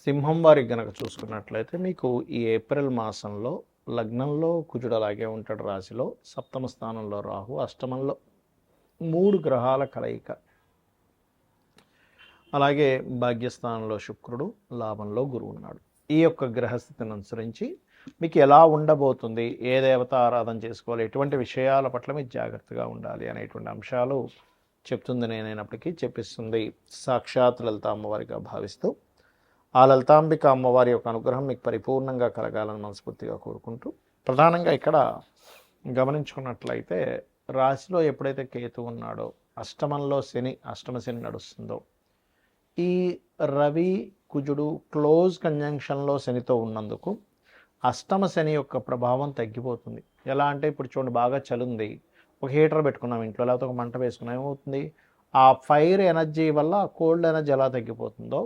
సింహం వారికి గనక చూసుకున్నట్లయితే మీకు ఈ ఏప్రిల్ మాసంలో లగ్నంలో కుజుడు అలాగే ఉంటాడు రాశిలో, సప్తమ స్థానంలో రాహు, అష్టమంలో 3 గ్రహాల కలయిక, అలాగే భాగ్యస్థానంలో శుక్రుడు, లాభంలో గురువు ఉన్నాడు. ఈ యొక్క గ్రహస్థితిని అనుసరించి మీకు ఎలా ఉండబోతుంది, ఏ దేవత ఆరాధన చేసుకోవాలి, ఎటువంటి విషయాల పట్ల మీరు జాగ్రత్తగా ఉండాలి అనేటువంటి అంశాలు చెప్తుంది నేనైనప్పటికీ చెప్పిస్తుంది సాక్షాత్ లలిత అమ్మవారిగా భావిస్తూ ఆ లలితాంబిక అమ్మవారి యొక్క అనుగ్రహం మీకు పరిపూర్ణంగా కలగాలని మనస్ఫూర్తిగా కోరుకుంటూ, ప్రధానంగా ఇక్కడ గమనించుకున్నట్లయితే రాశిలో ఎప్పుడైతే కేతు ఉన్నాడో, అష్టమంలో శని, అష్టమ శని నడుస్తుందో, ఈ రవి కుజుడు క్లోజ్ కంజంక్షన్లో శనితో ఉన్నందుకు అష్టమ శని యొక్క ప్రభావం తగ్గిపోతుంది. ఎలా అంటే ఇప్పుడు చూడండి, బాగా చలుంది, ఒక హీటర్ పెట్టుకున్నాం ఇంట్లో, లేకపోతే ఒక మంట వేసుకున్నాం, ఏమవుతుంది, ఆ ఫైర్ ఎనర్జీ వల్ల కోల్డ్ ఎనర్జీ ఎలా తగ్గిపోతుందో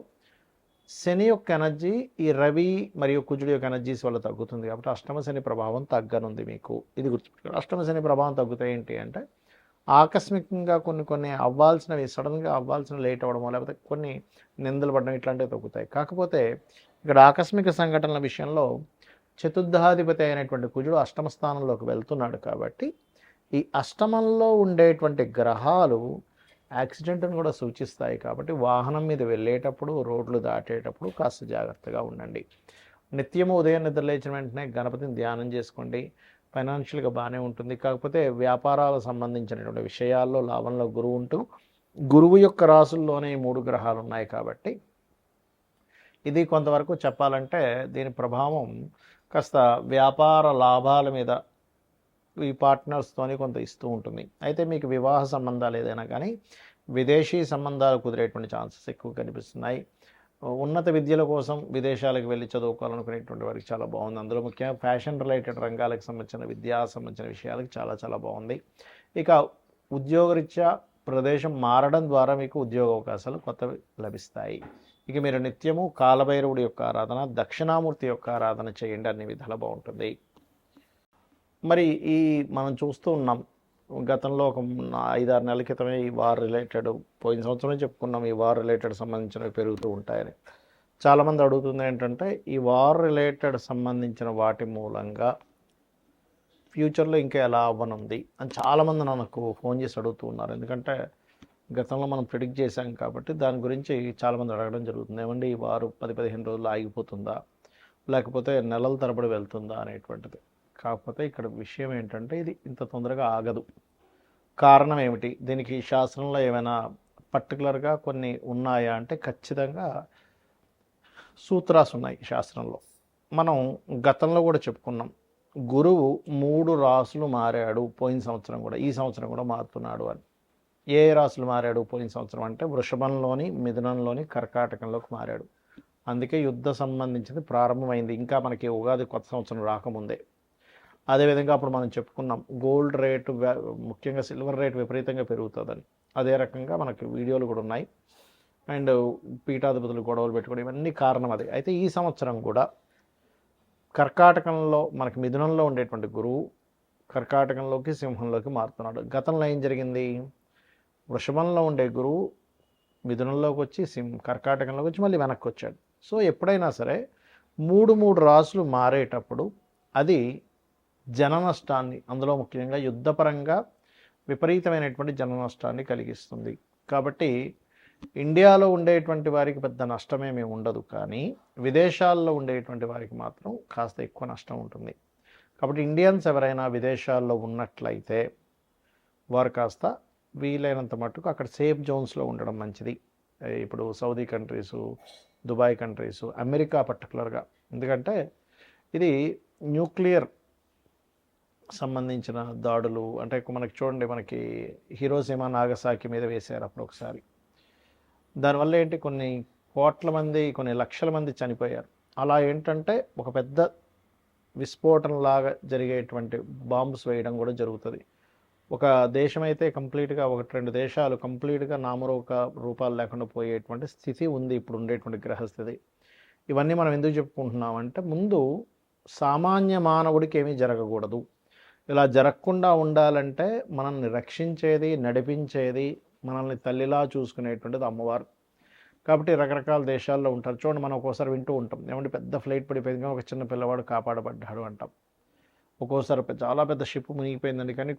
శని యొక్క ఎనర్జీ ఈ రవి మరియు కుజుడు యొక్క ఎనర్జీస్ వల్ల తగ్గుతుంది. కాబట్టి అష్టమ శని ప్రభావం తగ్గనుంది మీకు. ఇది గుర్తుపెట్టుకోండి. అష్టమ శని ప్రభావం తగ్గుతాయి ఏంటి అంటే, ఆకస్మికంగా కొన్ని అవ్వాల్సినవి సడన్గా అవ్వాల్సిన లేట్ అవ్వడమో, లేకపోతే కొన్ని నిందలు పడడం, ఇట్లాంటివి తగ్గుతాయి. కాకపోతే ఇక్కడ ఆకస్మిక సంఘటనల విషయంలో చతుర్థాధిపతి అయినటువంటి కుజుడు అష్టమ స్థానంలోకి వెళ్తున్నాడు. కాబట్టి ఈ అష్టమంలో ఉండేటువంటి గ్రహాలు యాక్సిడెంట్ను కూడా సూచిస్తాయి. కాబట్టి వాహనం మీద వెళ్ళేటప్పుడు, రోడ్లు దాటేటప్పుడు కాస్త జాగ్రత్తగా ఉండండి. నిత్యము ఉదయం నిద్ర లేచిన వెంటనే గణపతిని ధ్యానం చేసుకోండి. ఫైనాన్షియల్గా బాగానే ఉంటుంది. కాకపోతే వ్యాపారాలకు సంబంధించినటువంటి విషయాల్లో లాభంలో గురువు ఉంటూ, గురువు యొక్క రాసుల్లోనే 3 గ్రహాలు ఉన్నాయి. కాబట్టి ఇది కొంతవరకు చెప్పాలంటే దీని ప్రభావం కాస్త వ్యాపార లాభాల మీద ఈ పార్ట్నర్స్తోని కొంత ఇస్తూ ఉంటుంది. అయితే మీకు వివాహ సంబంధాలు ఏదైనా కానీ విదేశీ సంబంధాలు కుదిరేటువంటి ఛాన్సెస్ ఎక్కువ కనిపిస్తున్నాయి. ఉన్నత విద్యల కోసం విదేశాలకు వెళ్ళి చదువుకోవాలనుకునేటువంటి వారికి చాలా బాగుంది. అందులో ముఖ్యంగా ఫ్యాషన్ రిలేటెడ్ రంగాలకు సంబంధించిన విద్యా సంబంధించిన విషయాలకు చాలా చాలా బాగుంది. ఇక ఉద్యోగరీత్యా ప్రదేశం మారడం ద్వారా మీకు ఉద్యోగ అవకాశాలు కొత్తవి లభిస్తాయి. ఇక మీరు నిత్యము కాలభైరవుడి యొక్క ఆరాధన, దక్షిణామూర్తి యొక్క ఆరాధన చేయండి, అన్ని విధాలు బాగుంటుంది. మరి ఈ మనం చూస్తూ ఉన్నాం, గతంలో ఒక 5-6 నెలల క్రితమే ఈ వార్ రిలేటెడ్, పోయిన సంవత్సరమే చెప్పుకున్నాం ఈ వార్ రిలేటెడ్ సంబంధించినవి పెరుగుతూ ఉంటాయని. చాలామంది అడుగుతుంది ఏంటంటే, ఈ వార్ రిలేటెడ్ సంబంధించిన వాటి మూలంగా ఫ్యూచర్లో ఇంకా ఎలా అవ్వనుంది అని చాలామంది నాకు ఫోన్ చేసి అడుగుతూ ఉన్నారు. ఎందుకంటే గతంలో మనం ప్రిడిక్ట్ చేశాం కాబట్టి దాని గురించి చాలామంది అడగడం జరుగుతుంది. ఏమండి ఈ వారు 10-15 రోజులు ఆగిపోతుందా, లేకపోతే నెలల తరబడి వెళ్తుందా అనేటువంటిది. కాకపోతే ఇక్కడ విషయం ఏంటంటే, ఇది ఇంత తొందరగా ఆగదు. కారణం ఏమిటి, దీనికి శాస్త్రంలో ఏమైనా పర్టికులర్గా కొన్ని ఉన్నాయా అంటే ఖచ్చితంగా సూత్రాలు ఉన్నాయి శాస్త్రంలో. మనం గతంలో కూడా చెప్పుకున్నాం, గురువు 3 రాసులు మారాడు పోయిన సంవత్సరం కూడా, ఈ సంవత్సరం కూడా మారుతున్నాడు అని. ఏ రాసులు మారాడు పోయిన సంవత్సరం అంటే, వృషభంలోని, మిథునంలోని, కర్కాటకంలోకి మారాడు. అందుకే యుద్ధ సంబంధించింది ప్రారంభమైంది, ఇంకా మనకి ఉగాది కొత్త సంవత్సరం రాకముందే. అదేవిధంగా అప్పుడు మనం చెప్పుకున్నాం, గోల్డ్ రేటు, ముఖ్యంగా సిల్వర్ రేటు విపరీతంగా పెరుగుతుందని. అదే రకంగా మనకి వీడియోలు కూడా ఉన్నాయి. అండ్ పీఠాధిపతులు గొడవలు పెట్టుకోవడం, ఇవన్నీ కారణం అదే. అయితే ఈ సంవత్సరం కూడా కర్కాటకంలో మనకి మిథునంలో ఉండేటువంటి గురువు కర్కాటకంలోకి, సింహంలోకి మారుతున్నాడు. గతంలో ఏం జరిగింది, వృషభంలో ఉండే గురువు మిథునంలోకి వచ్చి కర్కాటకంలోకి వచ్చి మళ్ళీ వెనక్కి వచ్చాడు. సో ఎప్పుడైనా సరే 3 రాసులు మారేటప్పుడు అది జన నష్టాన్ని, అందులో ముఖ్యంగా యుద్ధపరంగా విపరీతమైనటువంటి జన నష్టాన్ని కలిగిస్తుంది. కాబట్టి ఇండియాలో ఉండేటువంటి వారికి పెద్ద నష్టమేమీ ఉండదు, కానీ విదేశాల్లో ఉండేటువంటి వారికి మాత్రం కాస్త ఎక్కువ నష్టం ఉంటుంది. కాబట్టి ఇండియన్స్ ఎవరైనా విదేశాల్లో ఉన్నట్లయితే వారు కాస్త వీలైనంత మట్టుకు అక్కడ సేఫ్ జోన్స్లో ఉండడం మంచిది. ఇప్పుడు Saudi countries, Dubai countries, America పర్టికులర్గా, ఎందుకంటే ఇది న్యూక్లియర్ సంబంధించిన దాడులు. అంటే మనకి చూడండి, మనకి హిరోషిమా నాగసాకి మీద వేశారు అప్పుడు ఒకసారి. దానివల్ల ఏంటి, కొన్ని కోట్ల మంది, కొన్ని లక్షల మంది చనిపోయారు. అలా ఏంటంటే ఒక పెద్ద విస్ఫోటనలాగా జరిగేటువంటి బాంబ్స్ వేయడం కూడా జరుగుతుంది. ఒక దేశం అయితే కంప్లీట్గా, 1-2 దేశాలు కంప్లీట్గా రూపాలు లేకుండా పోయేటువంటి స్థితి ఉంది ఇప్పుడు ఉండేటువంటి గ్రహస్థితి. ఇవన్నీ మనం ఎందుకు చెప్పుకుంటున్నామంటే, ముందు సామాన్య మానవుడికి ఏమీ జరగకూడదు. ఇలా జరగకుండా ఉండాలంటే మనల్ని రక్షించేది, నడిపించేది, మనల్ని తల్లిలా చూసుకునేటువంటిది అమ్మవారు. కాబట్టి రకరకాల దేశాల్లో ఉంటారు. చూడండి, మనం ఒక్కోసారి వింటూ ఉంటాం, ఏమంటే పెద్ద ఫ్లైట్ పడిపోయింది కానీ ఒక చిన్న పిల్లవాడు కాపాడబడ్డాడు అంటాం. ఒక్కోసారి చాలా పెద్ద షిప్ మునిగిపోయిందండి కానీ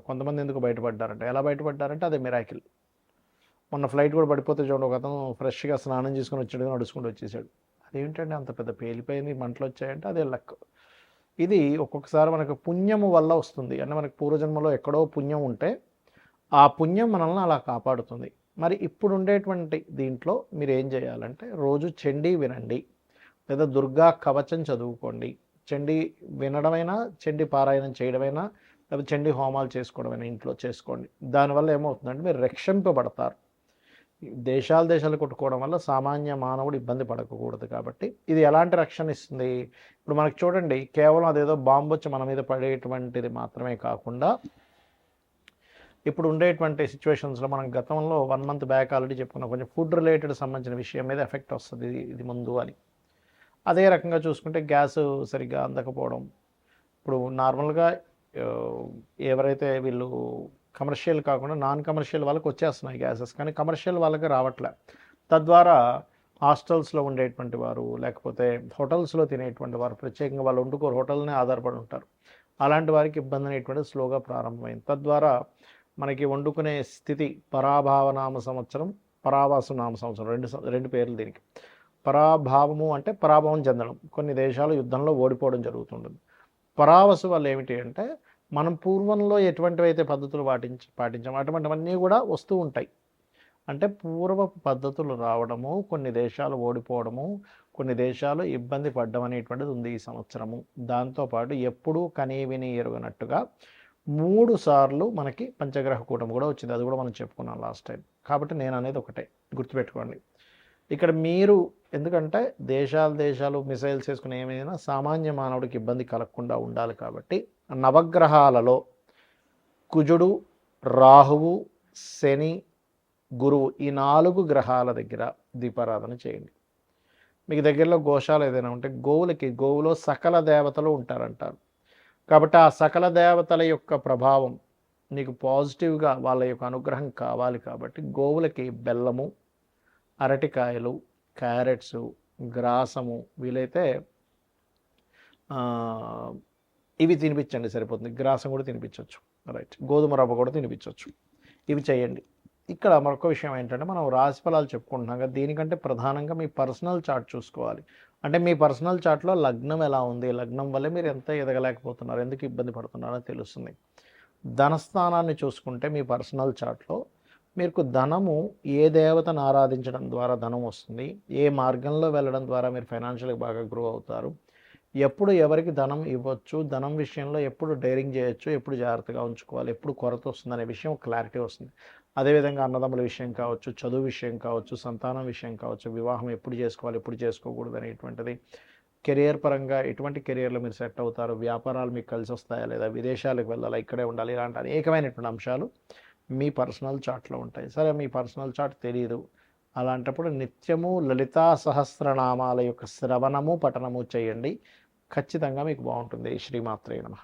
కొంతమంది ఎందుకు బయటపడ్డారంటే, ఎలా బయటపడ్డారంటే అదే మిరాకిల్. మొన్న ఫ్లైట్ కూడా పడిపోతే చూడండి, ఒక అతను ఫ్రెష్గా స్నానం చేసుకుని వచ్చాడు, నడుచుకుంటూ వచ్చేసాడు. అదేంటంటే అంత పెద్ద పేలిపోయింది, మంటలు వచ్చాయంటే అదే లక్. ఇది ఒక్కొక్కసారి మనకు పుణ్యము వల్ల వస్తుంది. అంటే మనకు పూర్వజన్మలో ఎక్కడో పుణ్యం ఉంటే ఆ పుణ్యం మనల్ని అలా కాపాడుతుంది. మరి ఇప్పుడు ఉండేటువంటి దీంట్లో మీరు ఏం చేయాలంటే, రోజు చండీ వినండి, లేదా దుర్గా కవచం చదువుకోండి. చండీ వినడమైనా, చండీ పారాయణం చేయడమైనా, లేదా చండీ హోమాలు చేసుకోవడమైనా ఇంట్లో చేసుకోండి. దానివల్ల ఏమవుతుందంటే మీరు రక్షింపబడతారు. దేశాలు కొట్టుకోవడం వల్ల సామాన్య మానవుడు ఇబ్బంది పడకూడదు. కాబట్టి ఇది ఎలాంటి రక్షణ ఇస్తుంది? ఇప్పుడు మనకు చూడండి, కేవలం అదేదో బాంబు వచ్చి మన మీద పడేటువంటిది మాత్రమే కాకుండా, ఇప్పుడు ఉండేటువంటి సిచ్యువేషన్స్లో మనం గతంలో 1 మంత్ బ్యాక్ ఆల్రెడీ చెప్పుకున్నాం, కొంచెం ఫుడ్ రిలేటెడ్ సంబంధించిన విషయం మీద ఎఫెక్ట్ వస్తుంది ఇది ముందు అని. అదే రకంగా చూసుకుంటే గ్యాస్ సరిగ్గా అందకపోవడం, ఇప్పుడు నార్మల్గా ఎవరైతే వీళ్ళు కమర్షియల్ కాకుండా నాన్ కమర్షియల్ వాళ్ళకి వచ్చేస్తున్నాయి గ్యాసెస్, కానీ కమర్షియల్ వాళ్ళకి రావట్లే. తద్వారా హాస్టల్స్లో ఉండేటువంటి వారు, లేకపోతే హోటల్స్లో తినేటువంటి వారు, ప్రత్యేకంగా వాళ్ళు వండుకోరు, హోటల్నే ఆధారపడి ఉంటారు, అలాంటి వారికి ఇబ్బంది అనేటువంటిది స్లోగా ప్రారంభమైంది. తద్వారా మనకి వండుకునే స్థితి, పరాభావనామ సంవత్సరం, పరావాసు నామ సంవత్సరం, రెండు పేర్లు దీనికి. పరాభావము అంటే పరాభవం చెందడం, కొన్ని దేశాలు యుద్ధంలో ఓడిపోవడం జరుగుతుంటుంది. పరావసు వల్ల ఏమిటి అంటే, మనం పూర్వంలో ఎటువంటివైతే పద్ధతులు పాటించామో అటువంటివన్నీ కూడా వస్తూ ఉంటాయి. అంటే పూర్వపు పద్ధతులు రావడము, కొన్ని దేశాలు ఓడిపోవడము, కొన్ని దేశాలు ఇబ్బంది పడ్డం అనేటువంటిది ఉంది ఈ సంవత్సరము. దాంతోపాటు ఎప్పుడూ కనీవిని ఎరుగనట్టుగా 3 సార్లు మనకి పంచగ్రహ కూటమి కూడా వచ్చింది. అది కూడా మనం చెప్పుకున్నాం లాస్ట్ టైం. కాబట్టి నేను అనేది ఒకటే గుర్తుపెట్టుకోండి. ఇక్కడ మీరు ఎందుకంటే దేశాలు మిసైల్స్ వేసుకుని ఏమైనా సామాన్య మానవుడికి ఇబ్బంది కలగకుండా ఉండాలి. కాబట్టి నవగ్రహాలలో కుజుడు, రాహువు, శని, గురువు, ఈ 4 గ్రహాల దగ్గర దీపారాధన చేయండి. మీకు దగ్గరలో గోశాల ఏదైనా ఉంటే గోవులో సకల దేవతలు ఉంటారంటారు. కాబట్టి ఆ సకల దేవతల యొక్క ప్రభావం నీకు పాజిటివ్గా, వాళ్ళ యొక్క అనుగ్రహం కావాలి. కాబట్టి గోవులకి బెల్లము, అరటికాయలు, క్యారెట్స్, గ్రాసము, వీలైతే ఇవి తినిపించండి సరిపోతుంది. గ్రాసం కూడా తినిపించవచ్చు, రైట్, గోధుమ రవ్వ కూడా తినిపించవచ్చు. ఇవి చేయండి. ఇక్కడ మరొక విషయం ఏంటంటే, మనం రాశి ఫలాలు చెప్పుకుంటున్నాం కదా, దీనికంటే ప్రధానంగా మీ పర్సనల్ చార్ట్ చూసుకోవాలి. అంటే మీ పర్సనల్ చార్ట్లో లగ్నం ఎలా ఉంది, లగ్నం వల్లే మీరు ఎంత ఎదగలేకపోతున్నారు, ఎందుకు ఇబ్బంది పడుతున్నారో తెలుస్తుంది. ధనస్థానాన్ని చూసుకుంటే మీ పర్సనల్ చార్ట్లో మీకు ధనము ఏ దేవతను ఆరాధించడం ద్వారా ధనం వస్తుంది, ఏ మార్గంలో వెళ్ళడం ద్వారా మీరు ఫైనాన్షియల్గా బాగా గ్రో అవుతారు, ఎప్పుడు ఎవరికి ధనం ఇవ్వచ్చు, ధనం విషయంలో ఎప్పుడు డైరింగ్ చేయొచ్చు, ఎప్పుడు జాగ్రత్తగా ఉంచుకోవాలి, ఎప్పుడు కొరత వస్తుంది అనే విషయం క్లారిటీ వస్తుంది. అదేవిధంగా అన్నదమ్ముల విషయం కావచ్చు, చదువు విషయం కావచ్చు, సంతానం విషయం కావచ్చు, వివాహం ఎప్పుడు చేసుకోవాలి, ఎప్పుడు చేసుకోకూడదు అనేటువంటిది, కెరియర్ పరంగా ఎటువంటి కెరియర్లో మీరు సెట్ అవుతారు, వ్యాపారాలు మీకు కలిసి వస్తాయా లేదా, విదేశాలకు వెళ్ళాలా, ఇక్కడే ఉండాలి, ఇలాంటి అనేకమైనటువంటి అంశాలు మీ పర్సనల్ చార్ట్లో ఉంటాయి. సరే, మీ పర్సనల్ చార్ట్ తెలియదు, అలాంటప్పుడు నిత్యము లలితా సహస్రనామాల యొక్క శ్రవణము, పఠనము చేయండి. ఖచ్చితంగా మీకు బాగుంటుంది. శ్రీమాత్రే నమః.